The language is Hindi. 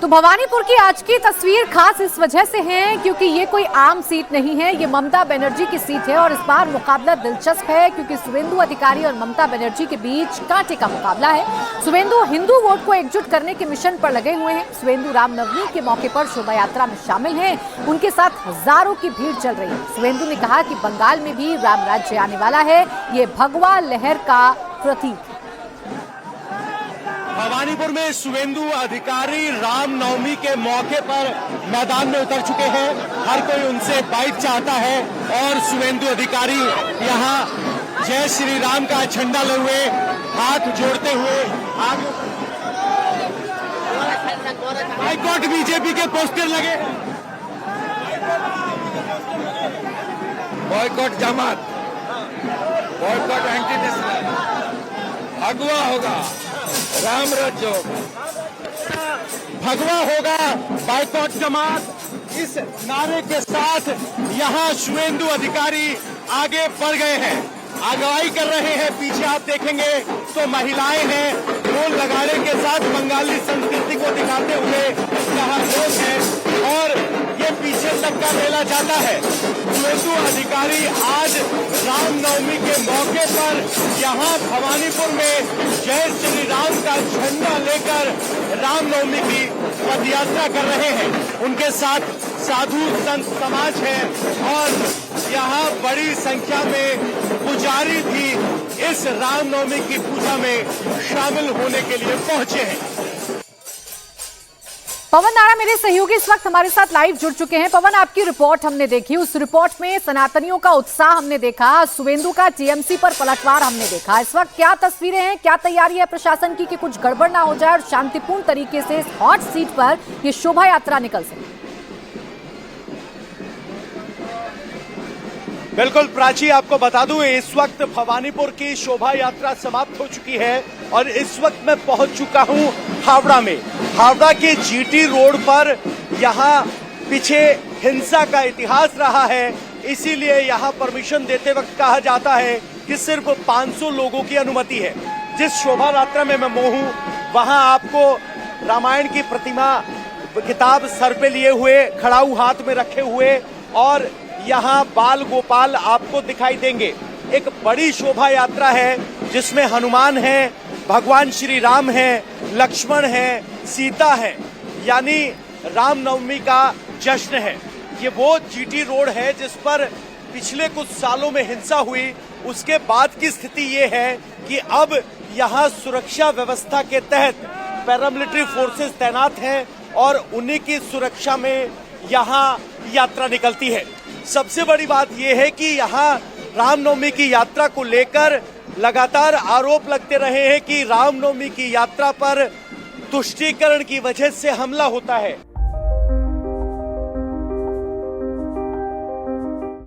तो भवानीपुर की आज की तस्वीर खास इस वजह से है क्योंकि ये कोई आम सीट नहीं है, ये ममता बनर्जी की सीट है और इस बार मुकाबला दिलचस्प है क्योंकि शुवेंदु अधिकारी और ममता बनर्जी के बीच कांटे का मुकाबला है। शुवेंदु हिंदू वोट को एकजुट करने के मिशन पर लगे हुए हैं। शुवेंदु रामनवमी के मौके पर शोभा यात्रा में शामिल हैं, उनके साथ हजारों की भीड़ चल रही है। शुवेंदु ने कहा कि बंगाल में भी राम राज्य आने वाला है, ये भगवा लहर का प्रतीक। भवानीपुर में शुवेंदु अधिकारी रामनवमी के मौके पर मैदान में उतर चुके हैं। हर कोई उनसे बाइट चाहता है और शुवेंदु अधिकारी यहां जय श्री राम का झंडा ले हुए हाथ जोड़ते हुए आगे बाइकॉट बीजेपी के पोस्टर लगे, बॉयकॉट जमात, बॉयकॉट एंटी नेशनल, भगवा होगा, राम राज्य भगवा होगा, बाइकॉट जमात, इस नारे के साथ यहां शुवेंदु अधिकारी आगे बढ़ गए हैं, अगुवाई कर रहे हैं। पीछे आप देखेंगे तो महिलाएं हैं, ढोल लगाने के साथ बंगाली संस्कृति को दिखाते हुए यहां लोग हैं और ये पीछे तक का मेला जाता है। शुवेंदु अधिकारी आज रामनवमी के मौके पर यहां भवानीपुर में जय श्री राम का झंडा लेकर रामनवमी की पदयात्रा कर रहे हैं। उनके साथ साधु संत समाज है और यहाँ बड़ी संख्या में पुजारी भी इस रामनवमी की पूजा में शामिल होने के लिए पहुंचे हैं। पवन नाड़ा मेरे सहयोगी इस वक्त हमारे साथ लाइव जुड़ चुके हैं। पवन, आपकी रिपोर्ट हमने देखी, उस रिपोर्ट में सनातनियों का उत्साह हमने देखा, शुवेंदु का टीएमसी पर पलटवार हमने देखा। इस वक्त क्या तस्वीरें हैं, क्या तैयारी है प्रशासन की कि कुछ गड़बड़ ना हो जाए और शांतिपूर्ण तरीके से इस हॉट सीट पर ये शोभा यात्रा निकल सके? बिल्कुल प्राची, आपको बता दूं इस वक्त भवानीपुर की शोभा यात्रा समाप्त हो चुकी है और इस वक्त मैं पहुंच चुका हूं हावड़ा में। हावड़ा के जीटी रोड पर यहां पीछे हिंसा का इतिहास रहा है, इसीलिए यहां परमिशन देते वक्त कहा जाता है कि सिर्फ 500 लोगों की अनुमति है। जिस शोभा यात्रा में मैं हूं वहां आपको रामायण की प्रतिमा, किताब सर पे लिए हुए, खड़ाऊ हाथ में रखे हुए और यहाँ बाल गोपाल आपको दिखाई देंगे। एक बड़ी शोभा यात्रा है जिसमें हनुमान है, भगवान श्री राम है, लक्ष्मण है, सीता है, यानी रामनवमी का जश्न है। ये वो जीटी रोड है जिस पर पिछले कुछ सालों में हिंसा हुई, उसके बाद की स्थिति ये है कि अब यहाँ सुरक्षा व्यवस्था के तहत पैरामिलिट्री फोर्सेस तैनात हैं और उन्हीं की सुरक्षा में यहाँ यात्रा निकलती है। सबसे बड़ी बात यह है कि यहाँ रामनवमी की यात्रा को लेकर लगातार आरोप लगते रहे हैं कि रामनवमी की यात्रा पर तुष्टीकरण की वजह से हमला होता है।